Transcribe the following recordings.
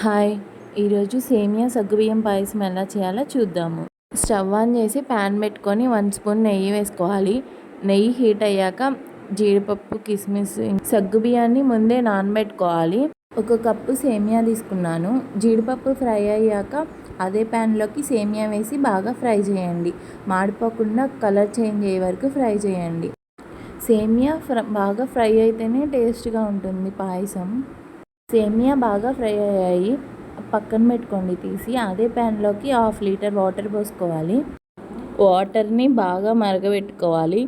Hi, ఈరోజు సేమియా సగ్గుబియ్యం పాయసం ఎలా చేయాలో చూద్దాము. స్టవ్ ఆన్ చేసి ప్యాన్ పెట్టుకొని 1 స్పూన్ నెయ్యి వేసుకోవాలి. నెయ్యి హీట్ అయ్యాక జీడిపప్పు, కిస్మిస్, సగ్గుబియ్యాన్ని ముందే నానబెట్టుకోవాలి. 1 కప్పు సేమియా తీసుకున్నాను. జీడిపప్పు ఫ్రై అయ్యాక అదే ప్యాన్లోకి సేమియా వేసి బాగా ఫ్రై చేయండి. మాడిపోకుండా కలర్ చేంజ్ అయ్యే వరకు ఫ్రై చేయండి. సేమియా బాగా ఫ్రై అయితేనే టేస్ట్గా ఉంటుంది పాయసం. సేమియా బాగా ఫ్రై అయ్యాయి, పక్కన పెట్టుకోండి. తీసి అదే ప్యాన్లోకి 1/2 లీటర్ వాటర్ పోసుకోవాలి. వాటర్ని బాగా మరగబెట్టుకోవాలి.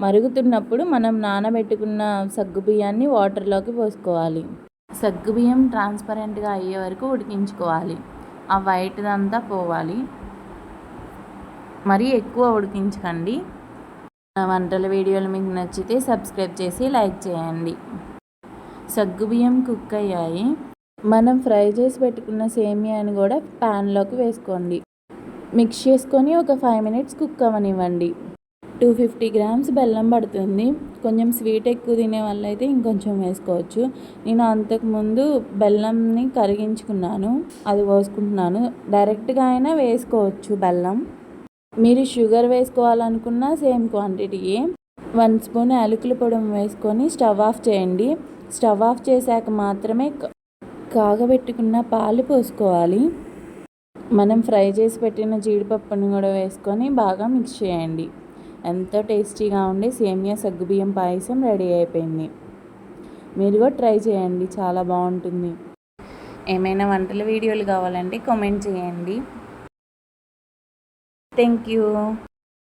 మరుగుతున్నప్పుడు మనం నానబెట్టుకున్న సగ్గుబియ్యాన్ని వాటర్లోకి పోసుకోవాలి. సగ్గుబియ్యం ట్రాన్స్పరెంట్గా అయ్యే వరకు ఉడికించుకోవాలి. ఆ వైట్దంతా పోవాలి. మరీ ఎక్కువ ఉడికించకండి. నా వంటల వీడియోలు మీకు నచ్చితే సబ్స్క్రైబ్ చేసి లైక్ చేయండి. సగ్గుబియ్యం కుక్ అయ్యాయి. మనం ఫ్రై చేసి పెట్టుకున్న సేమియాని కూడా ప్యాన్లోకి వేసుకోండి. మిక్స్ చేసుకొని ఒక 5 మినిట్స్ కుక్ అవ్వనివ్వండి. 250 గ్రామ్స్ బెల్లం పడుతుంది. కొంచెం స్వీట్ ఎక్కువ తినే వాళ్ళైతే ఇంకొంచెం వేసుకోవచ్చు. నేను అంతకుముందు బెల్లంని కరిగించుకున్నాను, అది పోసుకుంటున్నాను. డైరెక్ట్గా అయినా వేసుకోవచ్చు బెల్లం. మీరు షుగర్ వేసుకోవాలనుకున్నా సేమ్ క్వాంటిటీయే. 1 స్పూన్ యాలకుల పొడి వేసుకొని స్టవ్ ఆఫ్ చేయండి. స్టవ్ ఆఫ్ చేశాక మాత్రమే కాగబెట్టుకున్న పాలు పోసుకోవాలి. మనం ఫ్రై చేసి పెట్టిన జీడిపప్పుని కూడా వేసుకొని బాగా మిక్స్ చేయండి. ఎంతో టేస్టీగా ఉండే సేమియా సగ్గుబియ్యం పాయసం రెడీ అయిపోయింది. మీరు కూడా ట్రై చేయండి, చాలా బాగుంటుంది. ఏమైనా వంటల వీడియోలు కావాలంటే కామెంట్ చేయండి. Thank you.